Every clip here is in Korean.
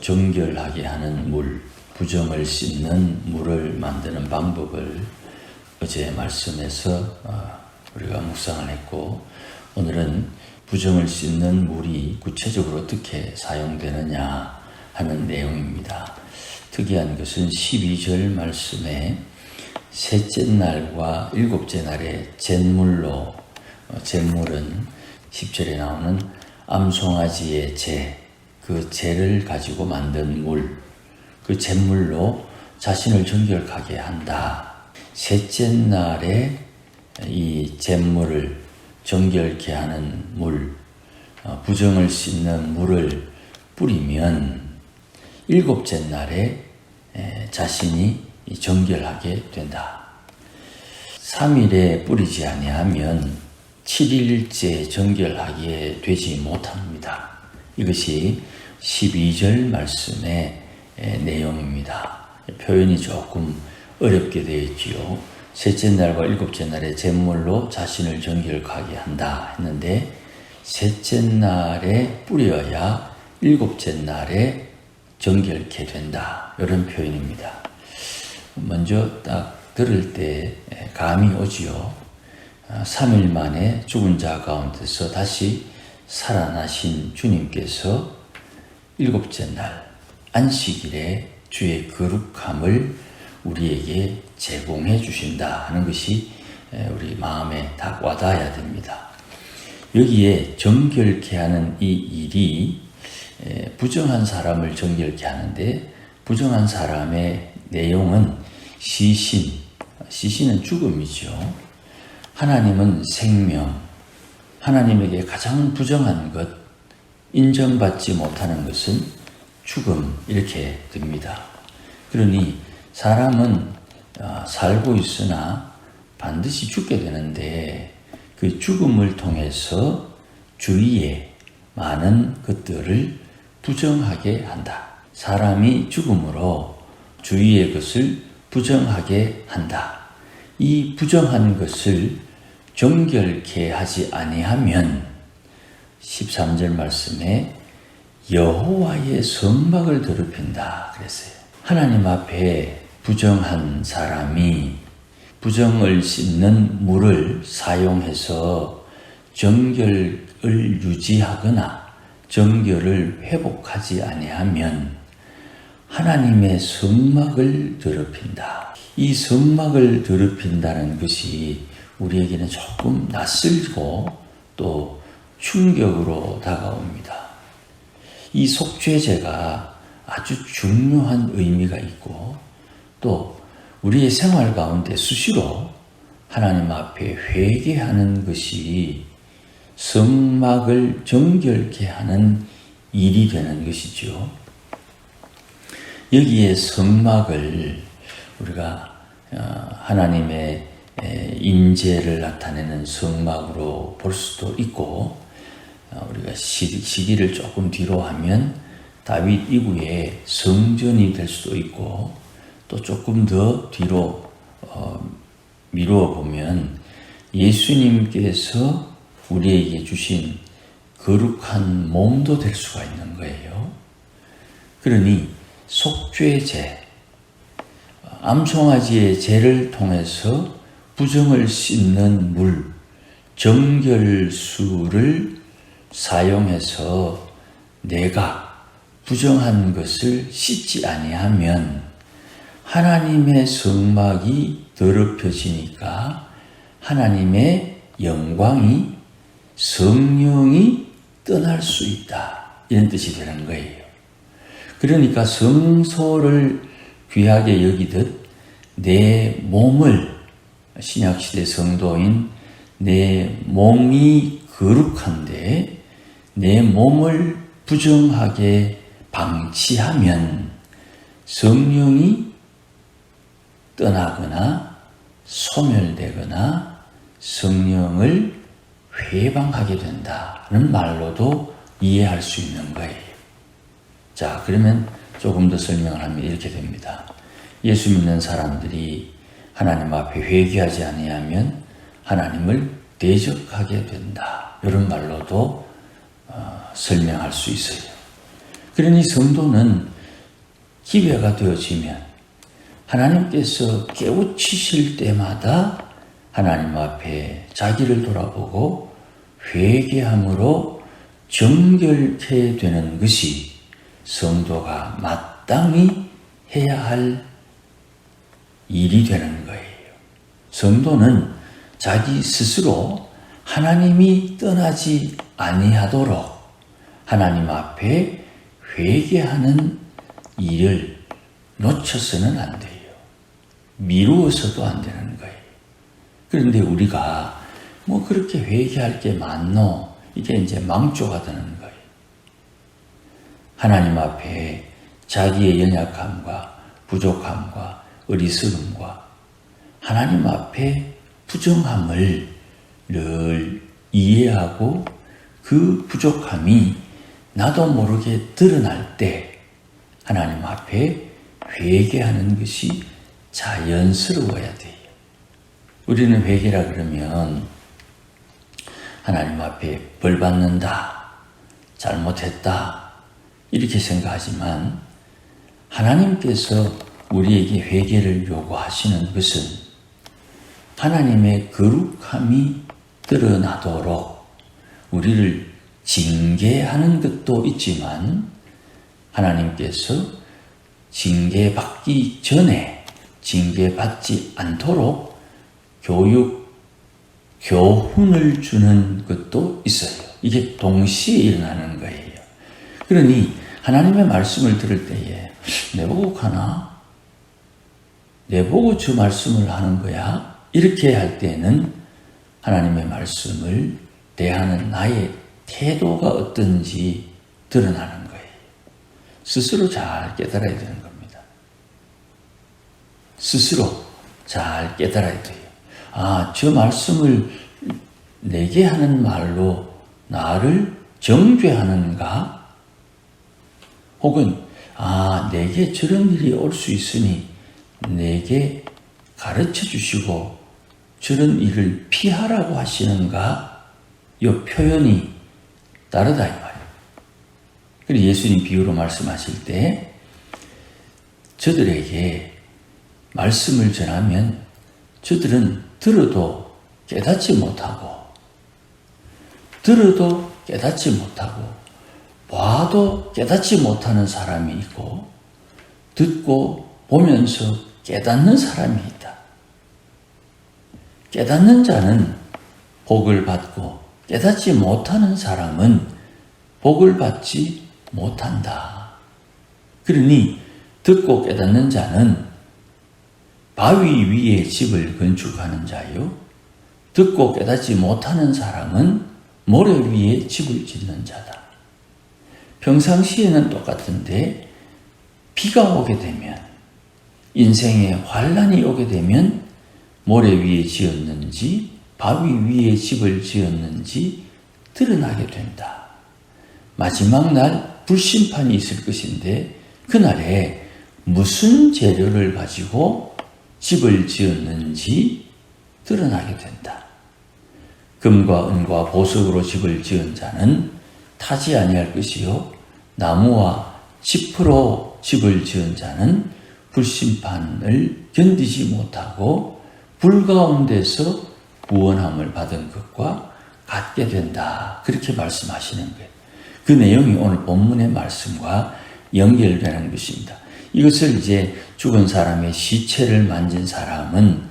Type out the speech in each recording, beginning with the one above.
정결하게 하는 물, 부정을 씻는 물을 만드는 방법을 어제 말씀에서 우리가 묵상을 했고, 오늘은 부정을 씻는 물이 구체적으로 어떻게 사용되느냐 하는 내용입니다. 특이한 것은 12절 말씀에 셋째 날과 일곱째 날에 잿물로, 잿물은 10절에 나오는 암송아지의 재, 그 재를 가지고 만든 물, 그 잿물로 자신을 정결하게 한다. 셋째 날에 이 잿물을 정결케 하는 물, 부정을 씻는 물을 뿌리면 일곱째 날에 자신이 정결하게 된다. 3일에 뿌리지 아니하면 7일째 정결하게 되지 못합니다. 이것이 12절 말씀의 내용입니다. 표현이 조금 어렵게 되어 있지요. 셋째 날과 일곱째 날에 잿물로 자신을 정결하게 한다 했는데, 셋째 날에 뿌려야 일곱째 날에 정결케 된다, 이런 표현입니다. 먼저 딱 들을 때 감이 오지요. 3일 만에 죽은 자 가운데서 다시 살아나신 주님께서 일곱째 날 안식일에 주의 거룩함을 우리에게 제공해 주신다 하는 것이 우리 마음에 딱 와닿아야 됩니다. 여기에 정결케 하는 이 일이 부정한 사람을 정결케 하는데, 부정한 사람의 내용은 시신은 죽음이죠. 하나님은 생명, 하나님에게 가장 부정한 것, 인정받지 못하는 것은 죽음, 이렇게 됩니다. 그러니 사람은 살고 있으나 반드시 죽게 되는데, 그 죽음을 통해서 주위에 많은 것들을 부정하게 한다. 사람이 죽음으로 주위의 것을 부정하게 한다. 이 부정한 것을 정결케 하지 아니하면 13절 말씀에 여호와의 성막을 더럽힌다 그랬어요. 하나님 앞에 부정한 사람이 부정을 씻는 물을 사용해서 정결을 유지하거나 정결을 회복하지 아니하면 하나님의 성막을 더럽힌다. 이 성막을 더럽힌다는 것이 우리에게는 조금 낯설고 또 충격으로 다가옵니다. 이 속죄제가 아주 중요한 의미가 있고, 또 우리의 생활 가운데 수시로 하나님 앞에 회개하는 것이 성막을 정결케 하는 일이 되는 것이죠. 여기에 성막을 우리가 하나님의 임재를 나타내는 성막으로 볼 수도 있고, 우리가 시기를 조금 뒤로 하면 다윗 이후에 성전이 될 수도 있고, 또 조금 더 뒤로 미루어 보면 예수님께서 우리에게 주신 거룩한 몸도 될 수가 있는 거예요. 그러니 속죄제, 암송아지의 제를 통해서 부정을 씻는 물, 정결수를 사용해서 내가 부정한 것을 씻지 아니하면 하나님의 성막이 더럽혀지니까 하나님의 영광이, 성령이 떠날 수 있다, 이런 뜻이 되는 거예요. 그러니까 성소를 귀하게 여기듯 내 몸을, 신약시대 성도인 내 몸이 거룩한데 내 몸을 부정하게 방치하면 성령이 떠나거나 소멸되거나 성령을 회방하게 된다는 말로도 이해할 수 있는 거예요. 자, 그러면 조금 더 설명을 하면 이렇게 됩니다. 예수 믿는 사람들이 하나님 앞에 회개하지 아니하면 하나님을 대적하게 된다, 이런 말로도 설명할 수 있어요. 그러니 성도는 기회가 되어지면 하나님께서 깨우치실 때마다 하나님 앞에 자기를 돌아보고 회개함으로 정결케 되는 것이 성도가 마땅히 해야 할 일이 되는 거예요. 성도는 자기 스스로 하나님이 떠나지 아니하도록 하나님 앞에 회개하는 일을 놓쳐서는 안 돼요. 미루어서도 안 되는 거예요. 그런데 우리가 뭐 그렇게 회개할 게 많노? 이게 이제 망조가 되는 거예요. 하나님 앞에 자기의 연약함과 부족함과 어리석음과 하나님 앞에 부정함을 늘 이해하고 그 부족함이 나도 모르게 드러날 때 하나님 앞에 회개하는 것이 자연스러워야 돼요. 우리는 회개라 그러면 하나님 앞에 벌 받는다, 잘못했다 이렇게 생각하지만 하나님께서 우리에게 회개를 요구하시는 것은 하나님의 거룩함이 드러나도록 우리를 징계하는 것도 있지만 하나님께서 징계받기 전에 징계받지 않도록 교훈을 주는 것도 있어요. 이게 동시에 일어나는 거예요. 그러니 하나님의 말씀을 들을 때에 내보고 가나? 내보고 저 말씀을 하는 거야? 이렇게 할 때는 하나님의 말씀을 대하는 나의 태도가 어떤지 드러나는 거예요. 스스로 잘 깨달아야 되는 겁니다. 스스로 잘 깨달아야 돼요. 아, 저 말씀을 내게 하는 말로 나를 정죄하는가? 혹은 아, 내게 저런 일이 올 수 있으니 내게 가르쳐 주시고 저런 일을 피하라고 하시는가? 이 표현이 다르다 이 말이에요. 그리고 예수님 비유로 말씀하실 때 저들에게 말씀을 전하면 저들은 들어도 깨닫지 못하고 들어도 깨닫지 못하고 봐도 깨닫지 못하는 사람이 있고 듣고 보면서 깨닫는 사람이 있다. 깨닫는 자는 복을 받고 깨닫지 못하는 사람은 복을 받지 못한다. 그러니 듣고 깨닫는 자는 바위 위에 집을 건축하는 자요. 듣고 깨닫지 못하는 사람은 모래 위에 집을 짓는 자다. 평상시에는 똑같은데 비가 오게 되면 인생에 환란이 오게 되면 모래 위에 지었는지 바위 위에 집을 지었는지 드러나게 된다. 마지막 날 불심판이 있을 것인데 그날에 무슨 재료를 가지고 집을 지었는지 드러나게 된다. 금과 은과 보석으로 집을 지은 자는 타지 아니할 것이요 나무와 짚으로 집을 지은 자는 불심판을 견디지 못하고 불 가운데서 구원함을 받은 것과 같게 된다. 그렇게 말씀하시는 거예요. 그 내용이 오늘 본문의 말씀과 연결되는 것입니다. 이것을 이제 죽은 사람의 시체를 만진 사람은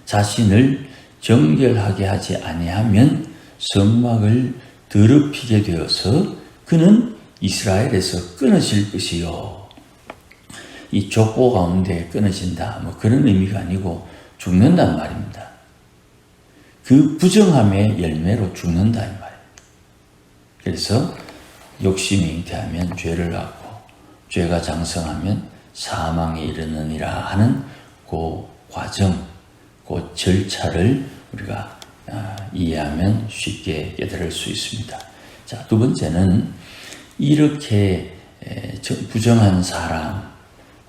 자신을 정결하게 하지 아니하면 성막을 더럽히게 되어서 그는 이스라엘에서 끊어질 것이요. 이 족보 가운데 끊어진다. 뭐 그런 의미가 아니고 죽는단 말입니다. 그 부정함의 열매로 죽는다 이 말이에요. 그래서 욕심이 잉태하면 죄를 낳고 죄가 장성하면 사망에 이르느니라 하는 그 과정, 그 절차를 우리가 이해하면 쉽게 깨달을 수 있습니다. 자, 두 번째는 이렇게 부정한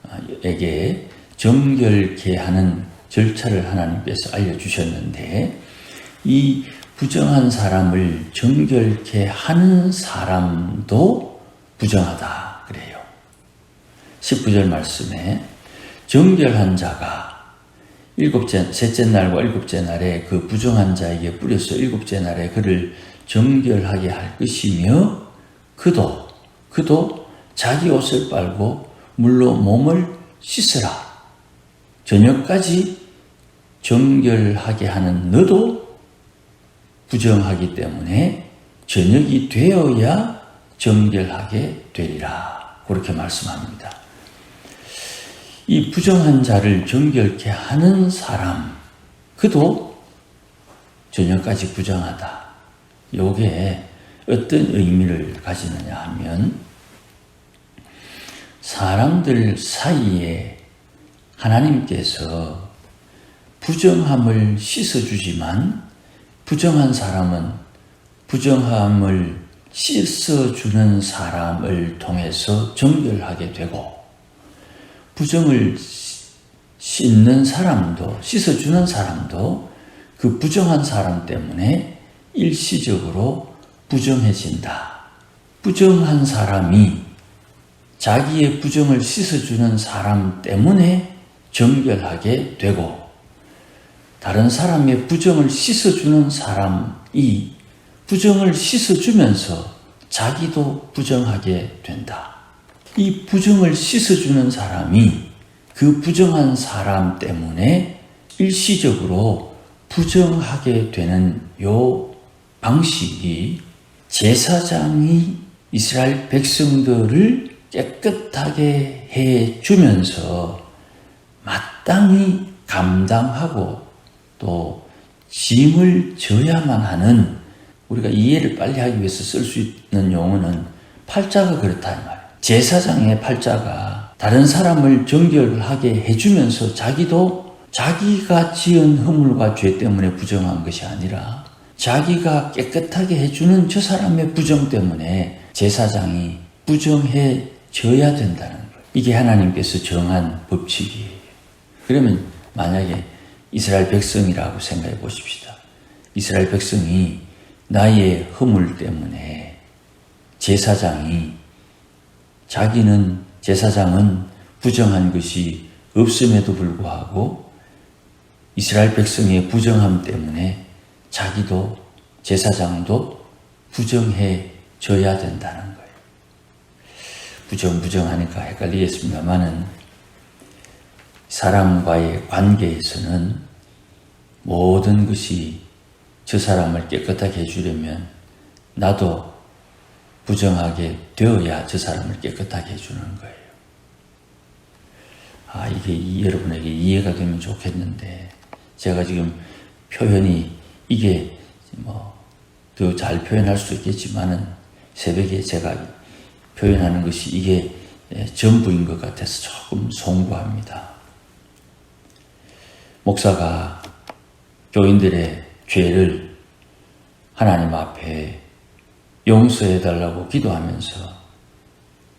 사람에게 정결케 하는 절차를 하나님께서 알려주셨는데 이 부정한 사람을 정결케 하는 사람도 부정하다 그래요. 19절 말씀에 정결한 자가 셋째 날과 일곱째 날에 그 부정한 자에게 뿌려서 일곱째 날에 그를 정결하게 할 것이며 그도 자기 옷을 빨고 물로 몸을 씻으라. 저녁까지 정결하게 하는 너도 부정하기 때문에 저녁이 되어야 정결하게 되리라. 그렇게 말씀합니다. 이 부정한 자를 정결케 하는 사람, 그도 저녁까지 부정하다. 요게 어떤 의미를 가지느냐 하면 사람들 사이에 하나님께서 부정함을 씻어주지만 부정한 사람은 부정함을 씻어주는 사람을 통해서 정결하게 되고 부정을 씻는 사람도 씻어주는 사람도 그 부정한 사람 때문에 일시적으로 부정해진다. 부정한 사람이 자기의 부정을 씻어주는 사람 때문에 정결하게 되고 다른 사람의 부정을 씻어주는 사람이 부정을 씻어주면서 자기도 부정하게 된다. 이 부정을 씻어주는 사람이 그 부정한 사람 때문에 일시적으로 부정하게 되는 요 방식이 제사장이 이스라엘 백성들을 깨끗하게 해주면서 마땅히 감당하고 또 짐을 져야만 하는 우리가 이해를 빨리 하기 위해서 쓸 수 있는 용어는 팔자가 그렇다는 말이에요. 제사장의 팔자가 다른 사람을 정결하게 해주면서 자기도 자기가 지은 허물과 죄 때문에 부정한 것이 아니라 자기가 깨끗하게 해주는 저 사람의 부정 때문에 제사장이 부정해져야 된다는 거예요. 이게 하나님께서 정한 법칙이에요. 그러면 만약에 이스라엘 백성이라고 생각해 보십시다. 이스라엘 백성이 나의 허물 때문에 제사장은 부정한 것이 없음에도 불구하고 이스라엘 백성의 부정함 때문에 자기도 제사장도 부정해져야 된다는 거예요. 부정하니까 헷갈리겠습니다만은 사람과의 관계에서는 모든 것이 저 사람을 깨끗하게 해주려면 나도 부정하게 되어야 저 사람을 깨끗하게 해주는 거예요. 이게 여러분에게 이해가 되면 좋겠는데 제가 지금 표현이 이게 더 잘 표현할 수 있겠지만은 새벽에 제가 표현하는 것이 이게 전부인 것 같아서 조금 송구합니다. 목사가 교인들의 죄를 하나님 앞에 용서해달라고 기도하면서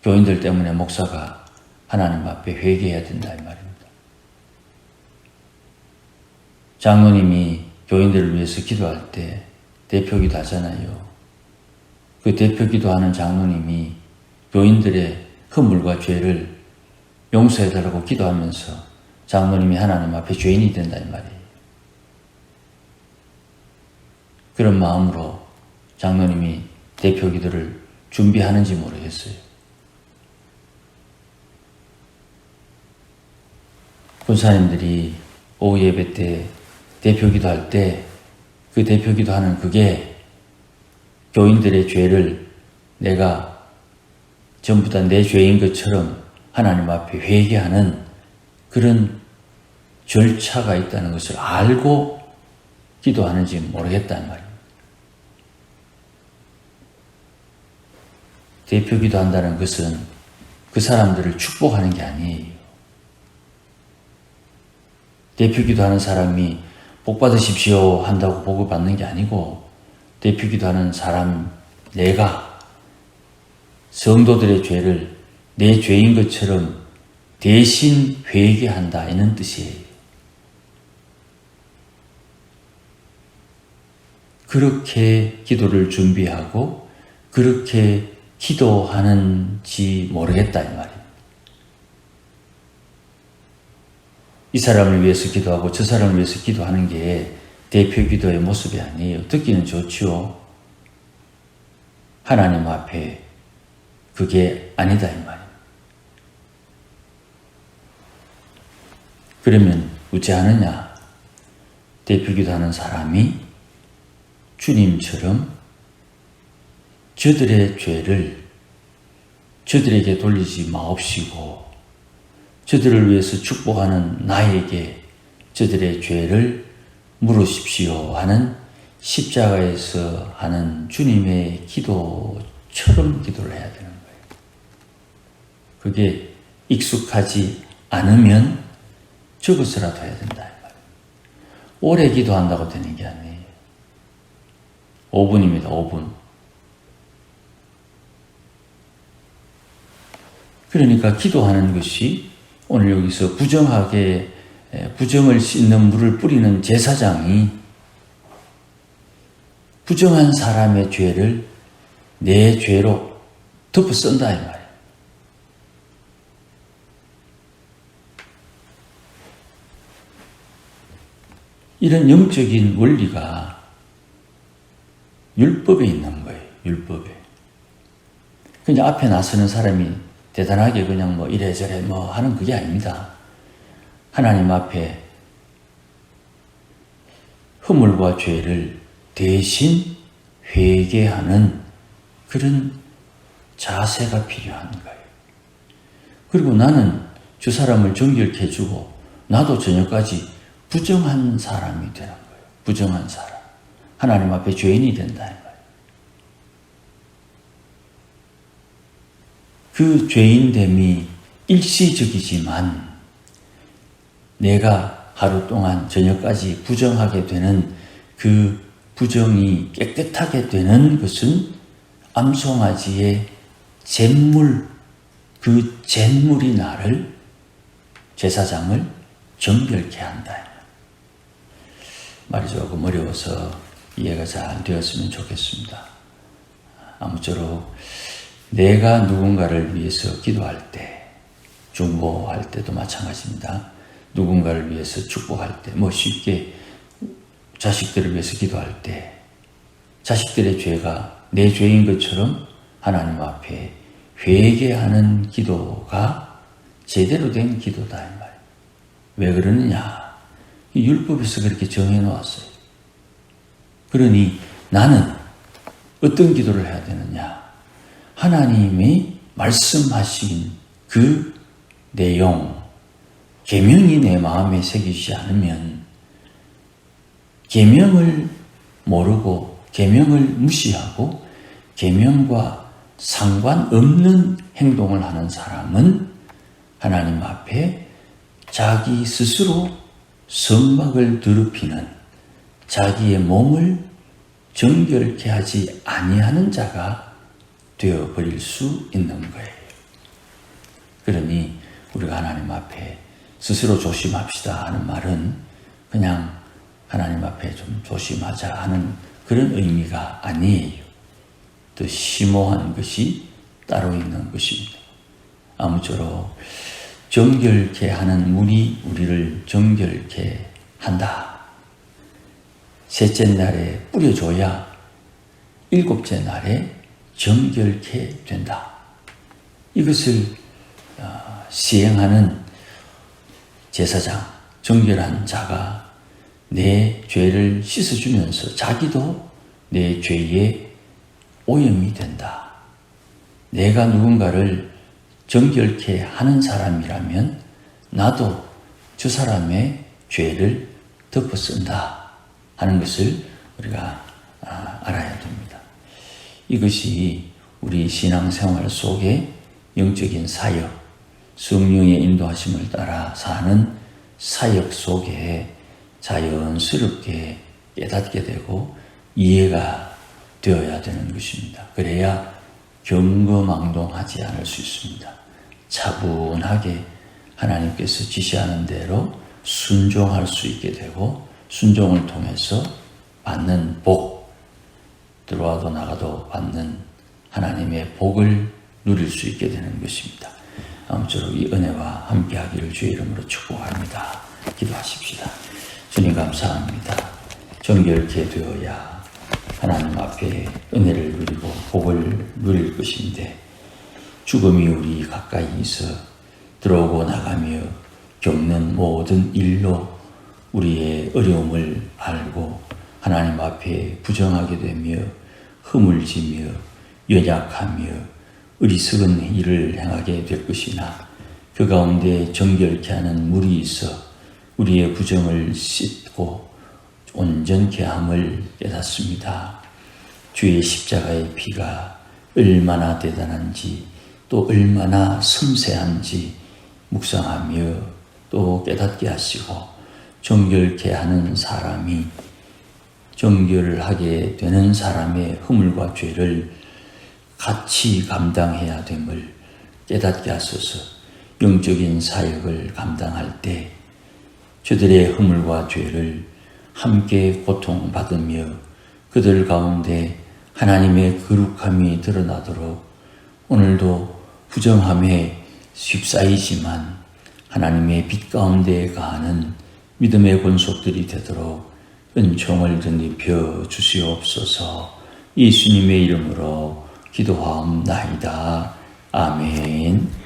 교인들 때문에 목사가 하나님 앞에 회개해야 된다 이 말입니다. 장로님이 교인들을 위해서 기도할 때 대표기도 하잖아요. 그 대표기도하는 장로님이 교인들의 허물과 죄를 용서해달라고 기도하면서 장로님이 하나님 앞에 죄인이 된다 이 말이에요. 그런 마음으로 장로님이 대표기도를 준비하는지 모르겠어요. 권사님들이 오후 예배 때 대표기도 할 때 그 대표기도 하는 그게 교인들의 죄를 내가 전부 다 내 죄인 것처럼 하나님 앞에 회개하는 그런 절차가 있다는 것을 알고 기도하는지 모르겠다는 말입니다. 대표기도 한다는 것은 그 사람들을 축복하는 게 아니에요. 대표기도 하는 사람이 복 받으십시오 한다고 복을 받는 게 아니고 대표기도 하는 사람 내가 성도들의 죄를 내 죄인 것처럼 대신 회개한다 이런 뜻이에요. 그렇게 기도를 준비하고 그렇게 기도하는지 모르겠다 이 말입니다. 이 사람을 위해서 기도하고 저 사람을 위해서 기도하는 게 대표 기도의 모습이 아니에요. 듣기는 좋지요. 하나님 앞에 그게 아니다 이 말이에요. 그러면 어찌하느냐? 대표 기도하는 사람이 주님처럼 저들의 죄를 저들에게 돌리지 마옵시고 저들을 위해서 축복하는 나에게 저들의 죄를 물으십시오 하는 십자가에서 하는 주님의 기도처럼 기도를 해야 되는 거예요. 그게 익숙하지 않으면 적어서라도 해야 된다. 오래 기도한다고 되는 게 아니에요. 5분입니다. 5분. 그러니까 기도하는 것이 오늘 여기서 부정을 씻는 물을 뿌리는 제사장이 부정한 사람의 죄를 내 죄로 덮어 쓴다 이 말이에요. 이런 영적인 원리가 율법에 있는 거예요. 율법에. 그냥 앞에 나서는 사람이 대단하게 그냥 뭐 이래저래 뭐 하는 그게 아닙니다. 하나님 앞에 허물과 죄를 대신 회개하는 그런 자세가 필요한 거예요. 그리고 나는 저 사람을 정결케 해주고 나도 저녁까지 부정한 사람이 되는 거예요. 부정한 사람. 하나님 앞에 죄인이 된다 이 말이에요. 그 죄인됨이 일시적이지만 내가 하루 동안 저녁까지 부정하게 되는 그 부정이 깨끗하게 되는 것은 암송아지의 잿물, 그 잿물이 나를 제사장을 정결케 한다. 말이 조금 어려워서 이해가 잘 되었으면 좋겠습니다. 아무쪼록 내가 누군가를 위해서 기도할 때, 중보할 때도 마찬가지입니다. 누군가를 위해서 축복할 때, 쉽게 자식들을 위해서 기도할 때, 자식들의 죄가 내 죄인 것처럼 하나님 앞에 회개하는 기도가 제대로 된 기도다 이 말이에요. 왜 그러느냐? 율법에서 그렇게 정해 놓았어요. 그러니 나는 어떤 기도를 해야 되느냐? 하나님이 말씀하신 그 내용, 계명이 내 마음에 새기지 않으면 계명을 모르고 계명을 무시하고 계명과 상관없는 행동을 하는 사람은 하나님 앞에 자기 스스로 성막을 더럽히는 자기의 몸을 정결케 하지 아니하는 자가 되어버릴 수 있는 거예요. 그러니 우리가 하나님 앞에 스스로 조심합시다 하는 말은 그냥 하나님 앞에 좀 조심하자 하는 그런 의미가 아니에요. 더 심오한 것이 따로 있는 것입니다. 아무쪼록 정결케 하는 물이 우리를 정결케 한다. 셋째 날에 뿌려줘야 일곱째 날에 정결케 된다. 이것을 시행하는 제사장, 정결한 자가 내 죄를 씻어주면서 자기도 내 죄의 오염이 된다. 내가 누군가를 정결케 하는 사람이라면 나도 저 사람의 죄를 덮어 쓴다 하는 것을 우리가 알아야 됩니다. 이것이 우리 신앙생활 속에 영적인 사역, 성령의 인도하심을 따라 사는 사역 속에 자연스럽게 깨닫게 되고 이해가 되어야 되는 것입니다. 그래야 경거망동하지 않을 수 있습니다. 차분하게 하나님께서 지시하는 대로 순종할 수 있게 되고 순종을 통해서 받는 복, 들어와도 나가도 받는 하나님의 복을 누릴 수 있게 되는 것입니다. 아무쪼록 이 은혜와 함께하기를 주의 이름으로 축복합니다. 기도하십시다. 주님 감사합니다. 정결케 되어야 하나님 앞에 은혜를 누리고 복을 누릴 것인데 죽음이 우리 가까이 있어 들어오고 나가며 겪는 모든 일로 우리의 어려움을 알고 하나님 앞에 부정하게 되며 허물지며 연약하며 어리석은 일을 행하게 될 것이나 그 가운데 정결케 하는 물이 있어 우리의 부정을 씻고 온전케 함을 깨닫습니다. 주의 십자가의 피가 얼마나 대단한지 또 얼마나 섬세한지 묵상하며 또 깨닫게 하시고 정결케 하는 사람이 정결하게 되는 사람의 허물과 죄를 같이 감당해야 됨을 깨닫게 하소서. 영적인 사역을 감당할 때 저들의 허물과 죄를 함께 고통받으며 그들 가운데 하나님의 거룩함이 드러나도록 오늘도 부정함에 쉽사이지만 하나님의 빛 가운데 가는 믿음의 권속들이 되도록 은총을 덧입혀 주시옵소서. 예수님의 이름으로 기도하옵나이다. 아멘.